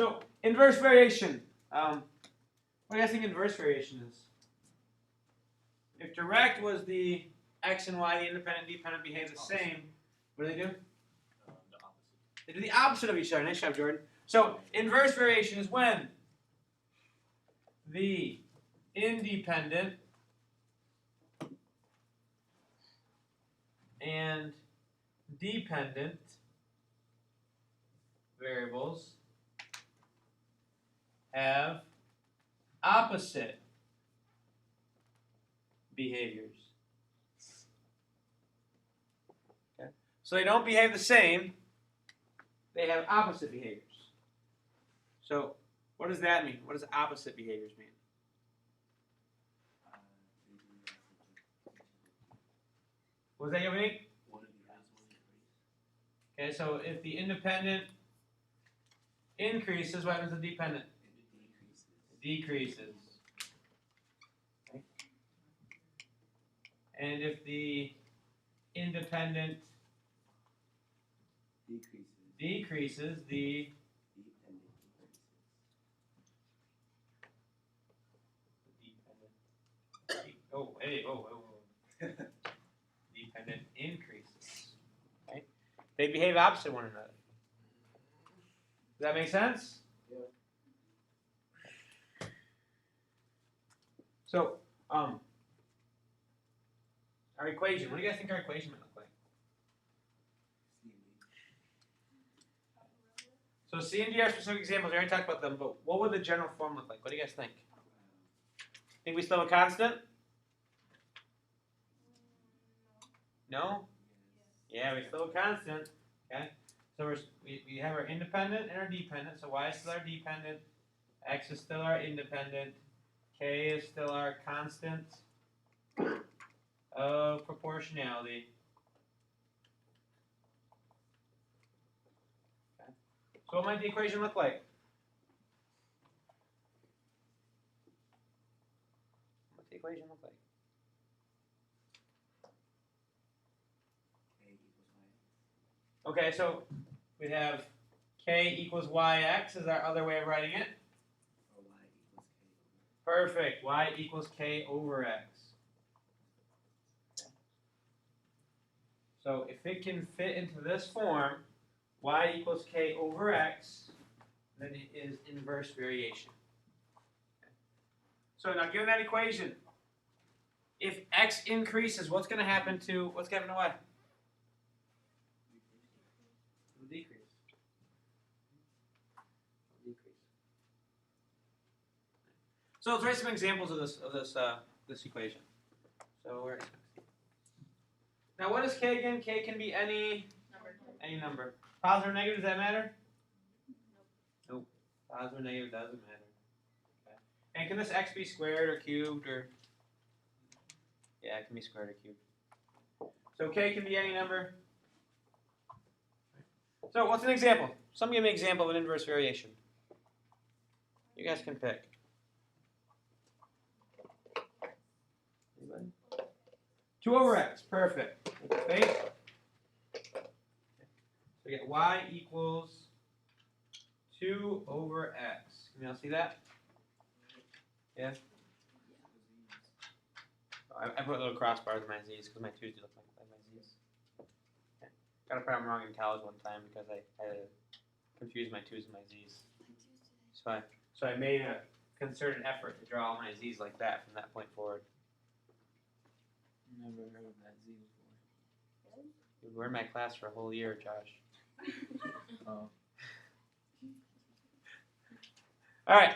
So inverse variation. What do you guys think inverse variation is? If direct was the x and y, the independent and dependent behave the same, what do they do? The opposite. They do the opposite of each other. Nice job, Jordan. So inverse variation is when the independent and dependent variables have opposite behaviors. Okay. So they don't behave the same, they have opposite behaviors. So what does that mean? What does opposite behaviors mean? What was that, Yovani? Okay, so if the independent increases, what happens to the dependent? It decreases. Okay. And if the independent decreases, the dependent increases. Okay? They behave opposite one another. Does that make sense? Yeah. So, our equation. What do you guys think our equation might look like? So C and D are specific examples. We already talked about them, but what would the general form look like? What do you guys think? Think we still have a constant? No? Yeah, we still have a constant. Okay? So we have our independent and our dependent. So y is still our dependent. X is still our independent. K is still our constant of proportionality. Okay. So what might the equation look like? What's the equation look like? Okay, so we have k equals yx is our other way of writing it. Perfect. Y equals k over x. Okay. So if it can fit into this form, y equals k over x, then it is inverse variation. Okay. So now given that equation, if x increases, what's going to happen to y? Decrease. So let's write some examples of this equation. So we're now what is k again? K can be any number. Positive or negative, does that matter? Nope. Positive or negative doesn't matter. Okay. And can this x be squared or cubed or? Yeah, it can be squared or cubed. So k can be any number. So what's an example? Someone give me an example of an inverse variation. You guys can pick. Anybody? 2 over x. Perfect. Okay. So we get y equals 2 over x. Can y'all see that? Yeah? I put little crossbars in my z's because my 2's do look like my z's. Okay. Got a problem wrong in college one time because I had to confuse my 2's and my z's. So I made a concerted effort to draw all my z's like that from that point forward. Never heard of that Z before. You were in my class for a whole year, Josh. Oh. All right.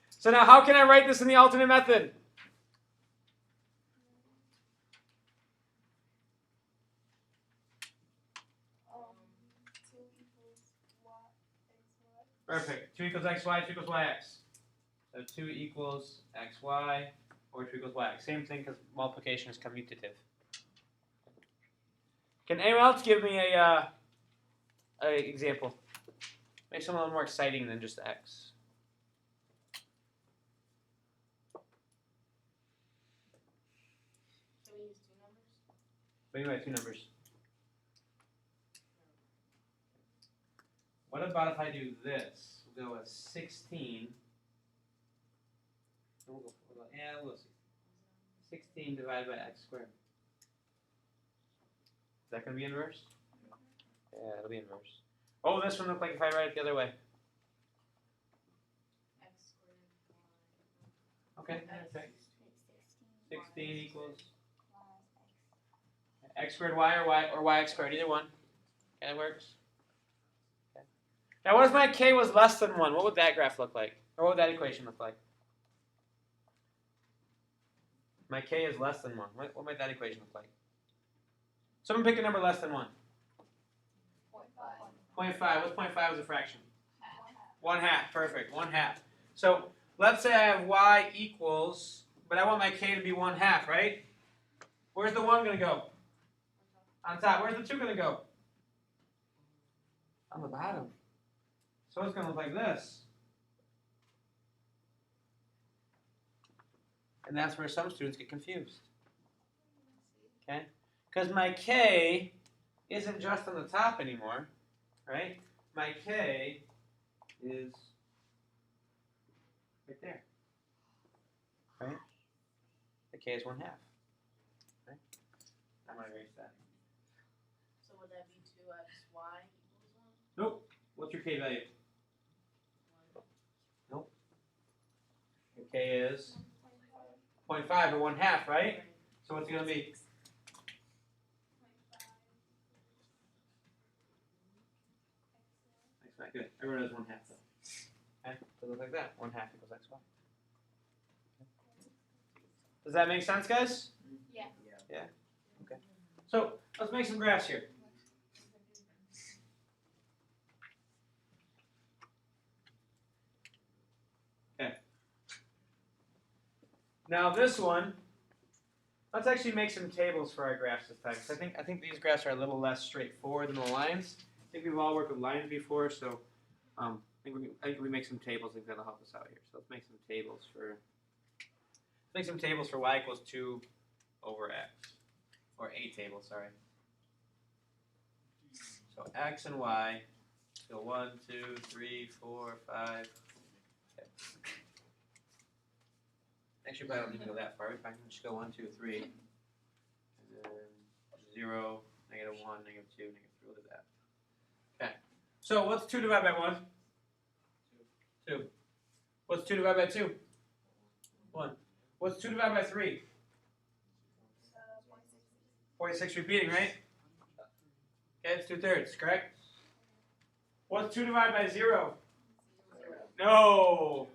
So now how can I write this in the alternate method? Perfect. 2 equals xy, 2 equals yx. So 2 equals xy, or 2 equals yx. Same thing because multiplication is commutative. Can anyone else give me a example? Make something a little more exciting than just x. Can we use 2 numbers? What do you mean by 2 numbers? What about if I do this? We'll go with 16. We'll go, we'll see. 16 divided by x squared. Is that going to be inverse? Yeah, it'll be inverse. What will this one look like if I write it the other way? X squared. Okay. Okay. 16 equals x squared y or yx squared, either one. Okay, that works. Okay. Now, what if my k was less than 1? What would that graph look like? Or what would that equation look like? My k is less than 1. What might that equation look like? Someone pick a number less than 1. 0.5. What's 0.5 as a fraction? 1/2. Perfect. 1/2. So let's say I have y equals, but I want my k to be 1/2, right? Where's the 1 going to go? On top. Where's the 2 going to go? On the bottom. So it's going to look like this. And that's where some students get confused. Okay? Because my k isn't just on the top anymore, right? My k is right there. Right? The k is 1/2. Right? I'm going to erase that. So would that be 2xy equals 1? Nope. What's your k value? 1. Nope. Your k is 0.5 or 1/2, right? So what's it going to be? That's not good. Everyone knows 1/2 though. Okay? So it looks like that. 1/2 equals xy. Does that make sense, guys? Yeah. Yeah? Okay. So let's make some graphs here. Okay. Now this one, let's actually make some tables for our graphs this time. 'Cause I think these graphs are a little less straightforward than the lines. I think we've all worked with lines before, so I think we make some tables. I think that'll help us out here. So let's make some tables for y equals 2 over x, or a table, sorry. So x and y, so 1, 2, 3, 4, 5. Okay. Actually, probably don't need to go that far. We can just go 1, 2, 3, and then 0, -1, -2, -3. We'll do that. Okay. So what's 2 divided by 1? 2. What's 2 divided by 2? 1. What's 2 divided by 3? 0.6 repeating, right? Okay, it's 2/3, correct? What's 2 divided by 0? 0. No!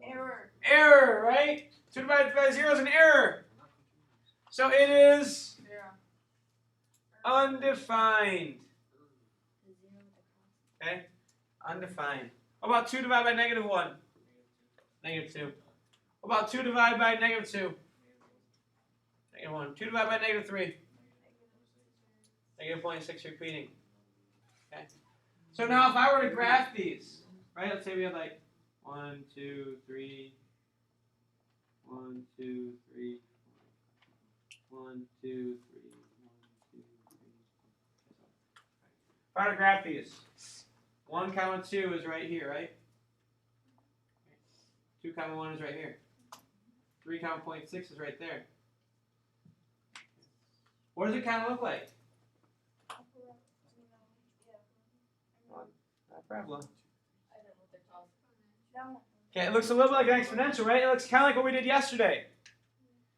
Error. Error, right? 2 divided by 0 is an error. So it is 0. undefined. Okay? Undefined. What about 2 divided by -1? -2. What about 2 divided by -2? -1. 2 divided by -3? -0.6 repeating. Okay? So now if I were to graph these, right? Let's say we had like 1, 2, 3, 1, 2, 3, 1, 2, 3, 1, 2, 3. If I were to graph these, 1, 2 is right here, right? 2, 1 is right here. 3, 0.6 is right there. What does it kind of look like? Not problem. I don't know what they're called. Okay, it looks a little bit like an exponential, right? It looks kind of like what we did yesterday.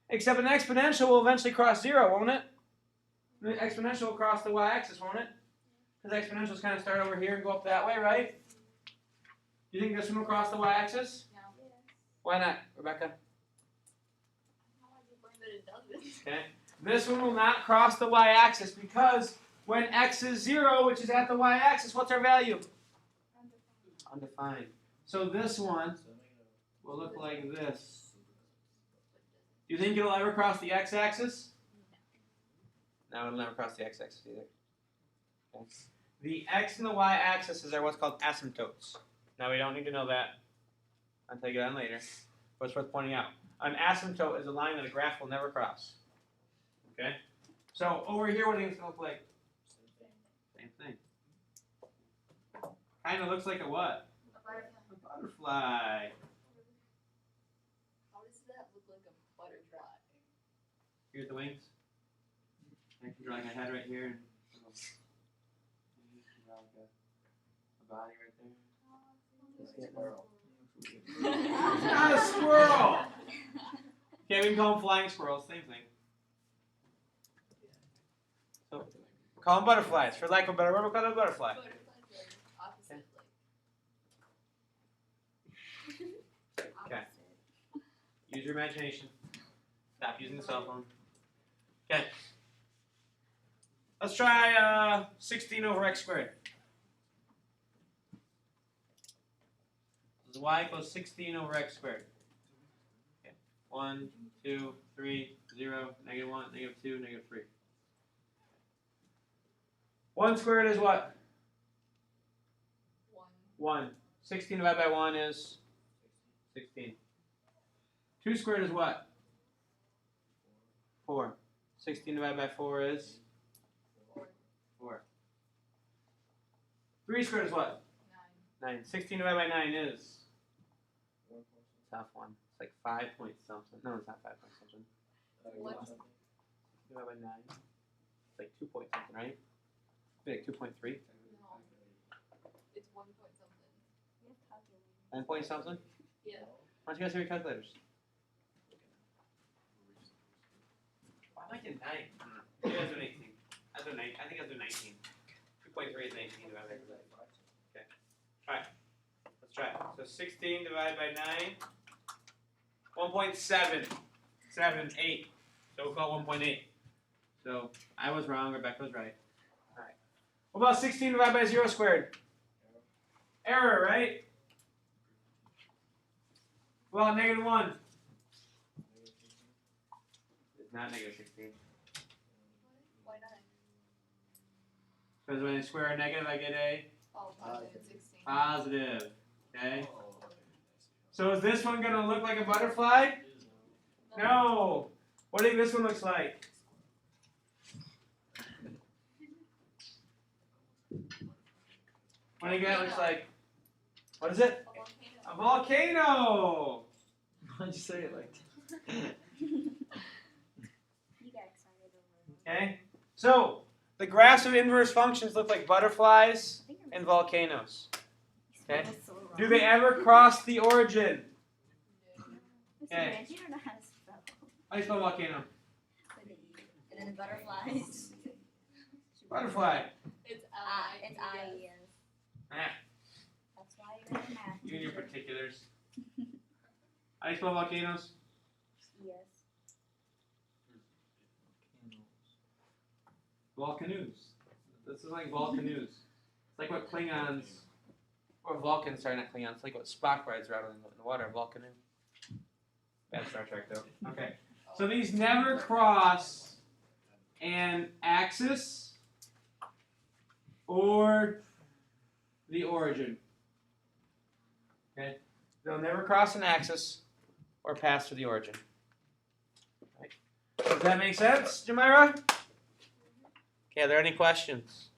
Except an exponential will eventually cross 0, won't it? The exponential will cross the y-axis, won't it? Because exponentials kind of start over here and go up that way, right? Do you think this one will cross the y-axis? No. Why not, Rebecca? It doesn't. Okay. This one will not cross the y-axis because when x is 0, which is at the y-axis, what's our value? Undefined. So this one will look like this. Do you think it'll ever cross the x-axis? No, it'll never cross the x-axis either. Okay. The x and the y-axis are what's called asymptotes. Now we don't need to know that until you get on later, but it's worth pointing out. An asymptote is a line that a graph will never cross. Okay? So over here, what do you think it's going to look like? Same thing. Kind of looks like a what? A butterfly. A butterfly. How does that look like a butterfly? Here's the wings. I can draw like a head right here and draw like a body right there. Squirrel. It's not a squirrel! Okay, we can call them flying squirrels, same thing. So, call them butterflies. For lack of a better word, we'll call them a butterfly. Butterflies are opposite, Okay. Use your imagination. Stop using the cell phone. Okay. Let's try 16 over x squared. This is y equals 16 over x squared. Okay. 1, 2, 3, 0, negative 1, negative 2, negative 3. 1 squared is what? One. 1. 16 divided by 1 is 16. 2 squared is what? 4. 16 divided by 4 is 4. 3 squared is what? 9. 9. 16 divided by 9 is tough one. It's like 5 point something. No, it's not 5 point something. What? Divided by 9. It's like 2 point something, right? Like 2.3. No. It's 1 point something. 1 point something. Yeah. Why don't you guys have your calculators? Why am I getting 9? You guys do 18. I do 9. I think I do 19. 2.3 is 19 divided by 9. Okay. Alright. Let's try it. So 16 divided by 9. 1.7. 7, 8. So we'll call it 1.8. So I was wrong, Rebecca was right. Alright. What about 16 divided by 0 squared? Error, right? Well, negative 1. It's not negative 16. Why not? Because when I square a negative, I get a Oh, positive 16. positive. Okay? So is this one going to look like a butterfly? No. What do you think this one looks like? What do you think that looks like? What is it? A volcano. A volcano! Why'd you say it like that? You got excited over it. Okay? So, the graphs of inverse functions look like butterflies I think I and volcanoes. Okay. was so wrong. Do they ever cross the origin? Mr. Okay. Grant, you don't know how to spell. How do you spell volcano? With an E. And then the butterflies. Butterfly. It's It's I-E-S. Ah, That's why you're in math. you and your teacher. particulars. How do you spell volcanoes? Yes. Volcanoes. This is like volcanoes. It's like what Klingons, or Vulcans, sorry, not Klingons, it's like what Spock rides around in the water, Volcano. Bad Star Trek, though. Okay. So these never cross an axis or the origin. Okay? They'll never cross an axis or pass through the origin. Right. Does that make sense, Jamira? Okay, are there any questions?